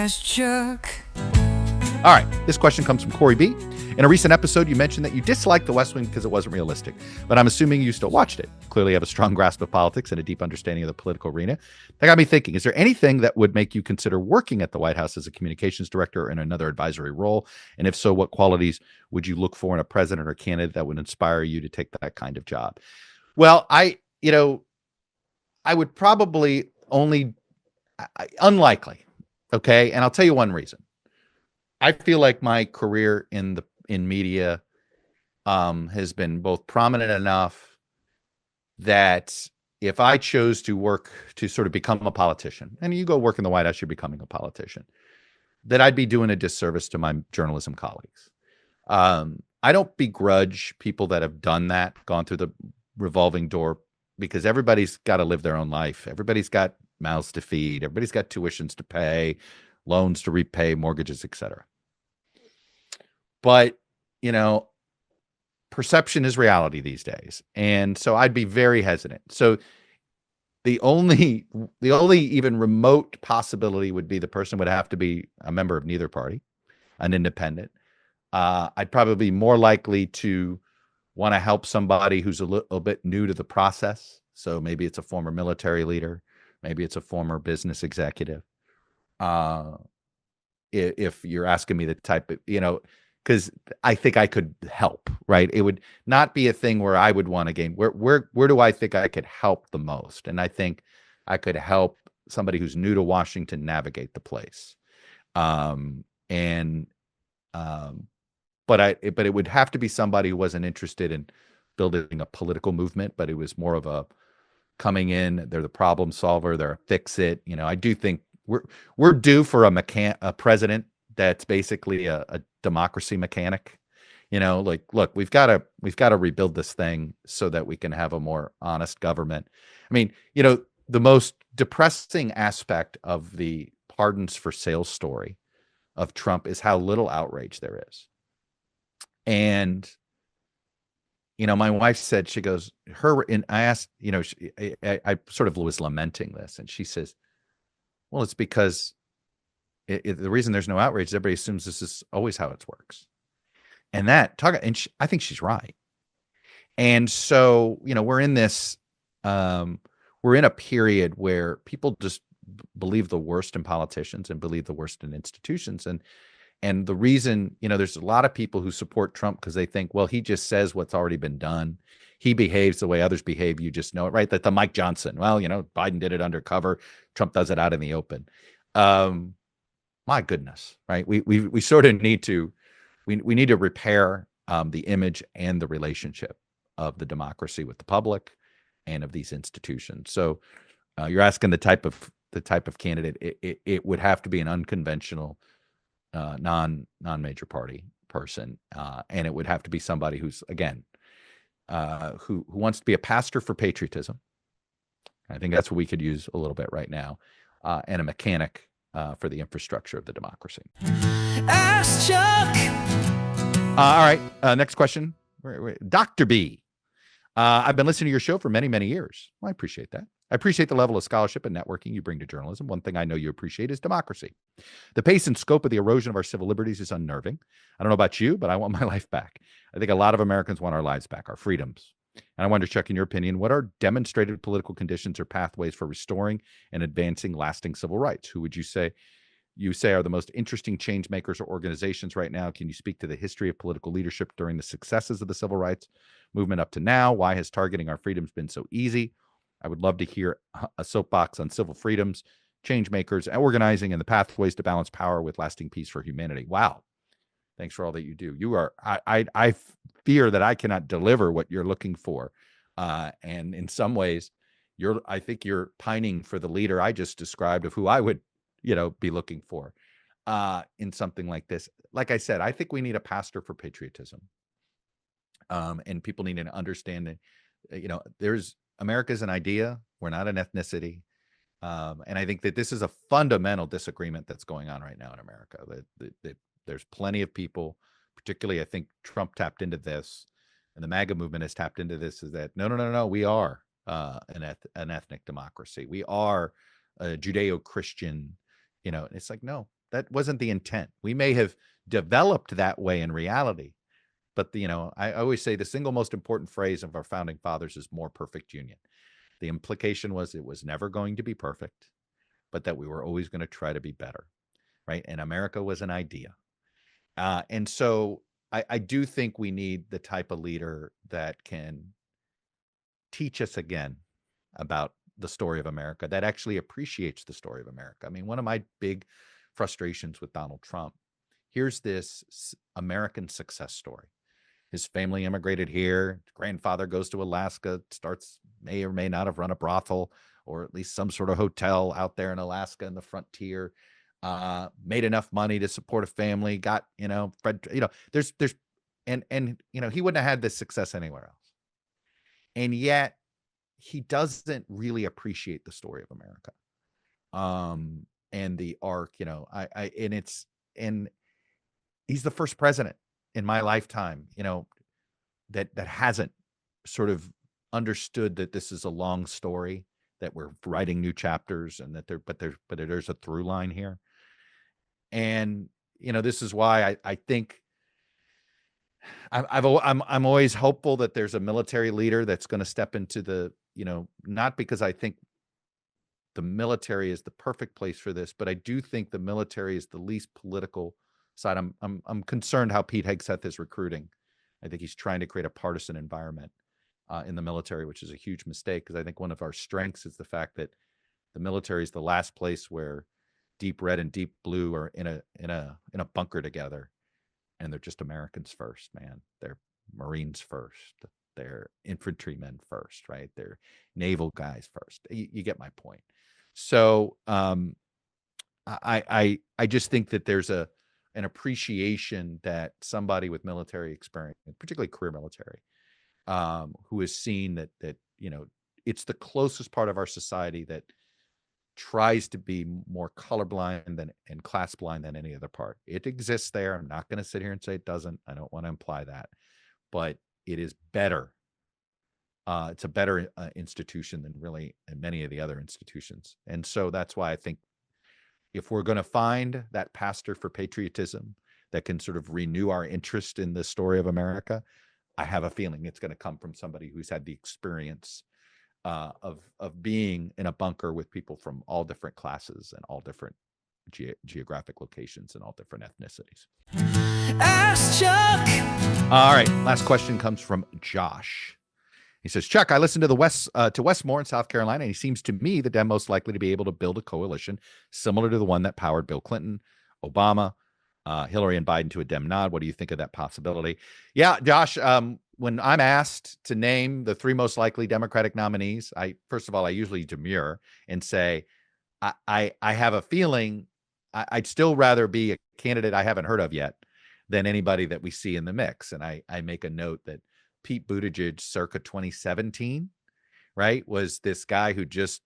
Ask Chuck. All right, this question comes from Corey B. In a recent episode, you mentioned that you disliked The West Wing because it wasn't realistic, but I'm assuming you still watched it. Clearly have a strong grasp of politics and a deep understanding of the political arena. That got me thinking, is there anything that would make you consider working at the White House as a communications director or in another advisory role? And if so, what qualities would you look for in a president or candidate that would inspire you to take that kind of job? Well, I would probably unlikely. Okay. And I'll tell you one reason. I feel like my career in media has been both prominent enough that if I chose to work to sort of become a politician, and you go work in the White House, you're becoming a politician, that I'd be doing a disservice to my journalism colleagues. I don't begrudge people that have done that, gone through the revolving door, because everybody's got to live their own life. Everybody's got mouths to feed. Everybody's got tuitions to pay, loans to repay, mortgages, etc. But, perception is reality these days. And so I'd be very hesitant. So the only even remote possibility would be the person would have to be a member of neither party, an independent. I'd probably be more likely to want to help somebody who's a little bit new to the process. So maybe it's a former military leader. Maybe it's a former business executive. If you're asking me the type of, because I think I could help, right? It would not be a thing where I would want to gain. Where do I think I could help the most? And I think I could help somebody who's new to Washington navigate the place. But it would have to be somebody who wasn't interested in building a political movement, but it was more of a coming in. They're the problem solver. They're a fix it. I do think we're due for a president that's basically a democracy mechanic. Look, we've got to rebuild this thing so that we can have a more honest government. I mean, the most depressing aspect of the pardons for sales story of Trump is how little outrage there is. And, my wife said, she goes, I asked, I sort of was lamenting this. And she says, well, it's because the reason there's no outrage is everybody assumes this is always how it works. And I think she's right. And so, we're in this, we're in a period where people just believe the worst in politicians and believe the worst in institutions. And the reason, there's a lot of people who support Trump because they think, well, he just says what's already been done. He behaves the way others behave. You just know it, right? That the Mike Johnson, well, Biden did it undercover. Trump does it out in the open. My goodness, right? We sort of need to, we need to repair the image and the relationship of the democracy with the public and of these institutions. So you're asking the type of candidate. It would have to be an unconventional, non-major party person, and it would have to be somebody who's, again, who wants to be a pastor for patriotism. I think that's what we could use a little bit right now, and a mechanic for the infrastructure of the democracy. Ask Chuck. All right, next question. Dr. B. I've been listening to your show for many, many years. Well, I appreciate that. I appreciate the level of scholarship and networking you bring to journalism. One thing I know you appreciate is democracy. The pace and scope of the erosion of our civil liberties is unnerving. I don't know about you, but I want my life back. I think a lot of Americans want our lives back, our freedoms. And I wonder, Chuck, in your opinion, what are demonstrated political conditions or pathways for restoring and advancing lasting civil rights? Who would you say are the most interesting change makers or organizations right now? Can you speak to the history of political leadership during the successes of the civil rights movement up to now? Why has targeting our freedoms been so easy? I would love to hear a soapbox on civil freedoms, change makers, and organizing, and the pathways to balance power with lasting peace for humanity. Wow. Thanks for all that you do. I fear that I cannot deliver what you're looking for. And in some ways, I think you're pining for the leader I just described of who I would, be looking for in something like this. Like I said, I think we need a pastor for patriotism. And people need to understand that, America's an idea. We're not an ethnicity. And I think that this is a fundamental disagreement that's going on right now in America. That there's plenty of people, particularly I think Trump tapped into this, and the MAGA movement has tapped into this, is that no, we are an ethnic democracy. We are a Judeo-Christian, it's like, no, that wasn't the intent. We may have developed that way in reality, but I always say the single most important phrase of our founding fathers is more perfect union. The implication was it was never going to be perfect, but that we were always going to try to be better, right? And America was an idea. And so I do think we need the type of leader that can teach us again about the story of America, that actually appreciates the story of America. I mean, one of my big frustrations with Donald Trump, here's this American success story. His family immigrated here. Grandfather goes to Alaska, may or may not have run a brothel or at least some sort of hotel out there in Alaska in the frontier. Made enough money to support a family. Got Fred. There's and he wouldn't have had this success anywhere else. And yet he doesn't really appreciate the story of America. And the arc. And he's the first president in my lifetime, that hasn't sort of understood that this is a long story, that we're writing new chapters, and that there's a through line here. And this is why I think I'm always hopeful that there's a military leader that's going to step into the, not because I think the military is the perfect place for this, but I do think the military is the least political side. I'm concerned how Pete Hegseth is recruiting. I think he's trying to create a partisan environment in the military, which is a huge mistake, because I think one of our strengths is the fact that the military is the last place where deep red and deep blue are in a bunker together, and they're just Americans first, man. They're Marines first. They're infantrymen first, right? They're naval guys first. You get my point. So I just think that there's an appreciation that somebody with military experience, particularly career military, who has seen that it's the closest part of our society that tries to be more colorblind and class blind than any other part. It exists there. I'm not going to sit here and say it doesn't. I don't want to imply that, but it is better. It's a better institution than really many of the other institutions. And so that's why I think if we're going to find that pastor for patriotism that can sort of renew our interest in the story of America, I have a feeling it's going to come from somebody who's had the experience of being in a bunker with people from all different classes and all different geographic locations and all different ethnicities. Ask Chuck. All right, last question comes from Josh. He says, Chuck, I listened to Wes Moore in South Carolina, and he seems to me the Dem most likely to be able to build a coalition similar to the one that powered Bill Clinton, Obama, Hillary, and Biden to a Dem nod. What do you think of that possibility? Yeah, Josh, when I'm asked to name the three most likely Democratic nominees, first of all, I usually demur and say, I have a feeling I'd still rather be a candidate I haven't heard of yet than anybody that we see in the mix. And I make a note that Pete Buttigieg circa 2017, right, was this guy who just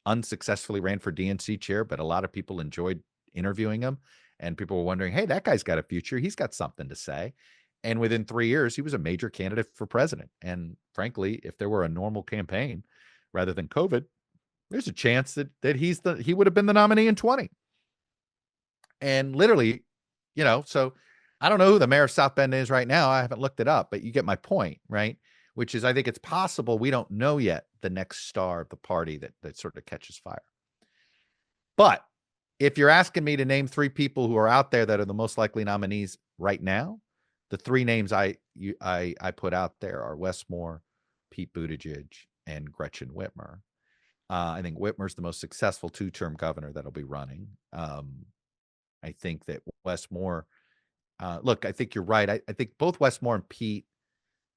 unsuccessfully ran for DNC chair, but a lot of people enjoyed interviewing him. And people were wondering, hey, that guy's got a future. He's got something to say. And within 3 years, he was a major candidate for president. And frankly, if there were a normal campaign rather than COVID, there's a chance that he would have been the nominee in 20. And literally, so I don't know who the mayor of South Bend is right now. I haven't looked it up, but you get my point, right? Which is, I think it's possible we don't know yet the next star of the party that sort of catches fire. But if you're asking me to name three people who are out there that are the most likely nominees right now, the three names I put out there are Wes Moore, Pete Buttigieg, and Gretchen Whitmer. I think Whitmer's the most successful two-term governor that'll be running. I think that Wes Moore, look, I think you're right. I think both Wes Moore and Pete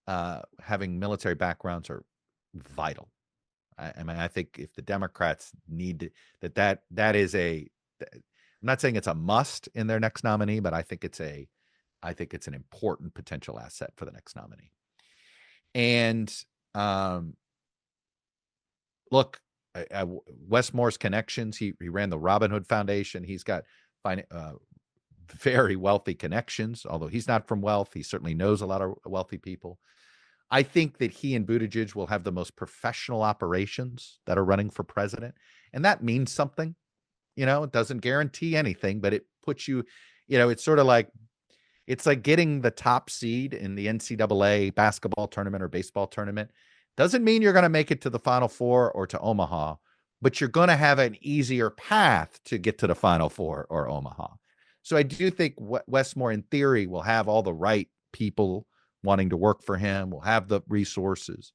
having military backgrounds are vital. I mean, I think if the Democrats need that is I'm not saying it's a must in their next nominee, but I think it's an important potential asset for the next nominee. And look, Wes Moore's connections. He ran the Robin Hood Foundation. He's got very wealthy connections. Although he's not from wealth, he certainly knows a lot of wealthy people. I think that he and Buttigieg will have the most professional operations that are running for president, and that means something. It doesn't guarantee anything, but put you, it's sort of like, it's like getting the top seed in the NCAA basketball tournament or baseball tournament. Doesn't mean you're going to make it to the Final Four or to Omaha, but you're going to have an easier path to get to the Final Four or Omaha. So I do think Wes Moore, in theory, will have all the right people wanting to work for him, will have the resources.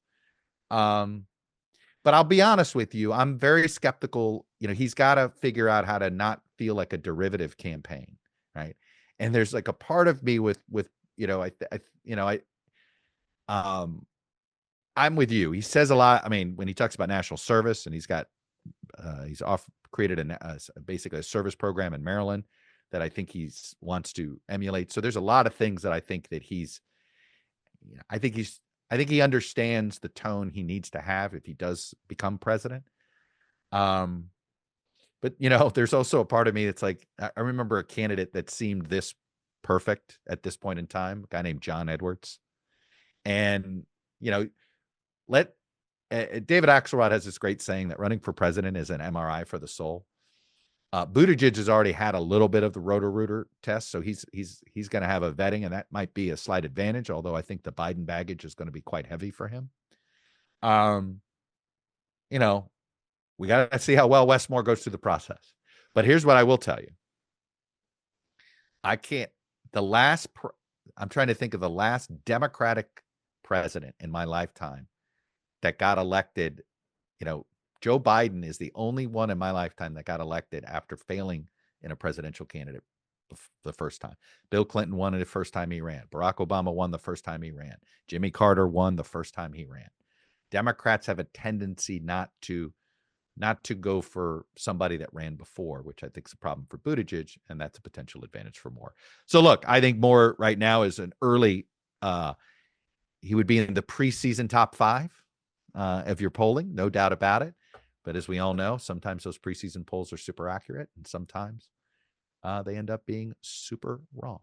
But I'll be honest with you, I'm very skeptical. He's got to figure out how to not feel like a derivative campaign, right? And there's like a part of me I'm with you. He says a lot. I mean, when he talks about national service, and he's created basically a service program in Maryland that I think wants to emulate. So there's a lot of things that I think that I think he understands the tone he needs to have if he does become president. But there's also a part of me that's like, I remember a candidate that seemed this perfect at this point in time, a guy named John Edwards. And, David Axelrod has this great saying that running for president is an MRI for the soul. Buttigieg has already had a little bit of the Roto-Rooter test, so he's going to have a vetting, and that might be a slight advantage, although I think the Biden baggage is going to be quite heavy for him. We got to see how well Wes Moore goes through the process. But here's what I will tell you. I'm trying to think of the last Democratic president in my lifetime that got elected. Joe Biden is the only one in my lifetime that got elected after failing in a presidential candidate the first time. Bill Clinton won it the first time he ran. Barack Obama won the first time he ran. Jimmy Carter won the first time he ran. Democrats have a tendency not to go for somebody that ran before, which I think is a problem for Buttigieg, and that's a potential advantage for Moore. So look, I think Moore right now is an early, he would be in the preseason top 5 if you're polling, no doubt about it. But as we all know, sometimes those preseason polls are super accurate, and sometimes they end up being super wrong.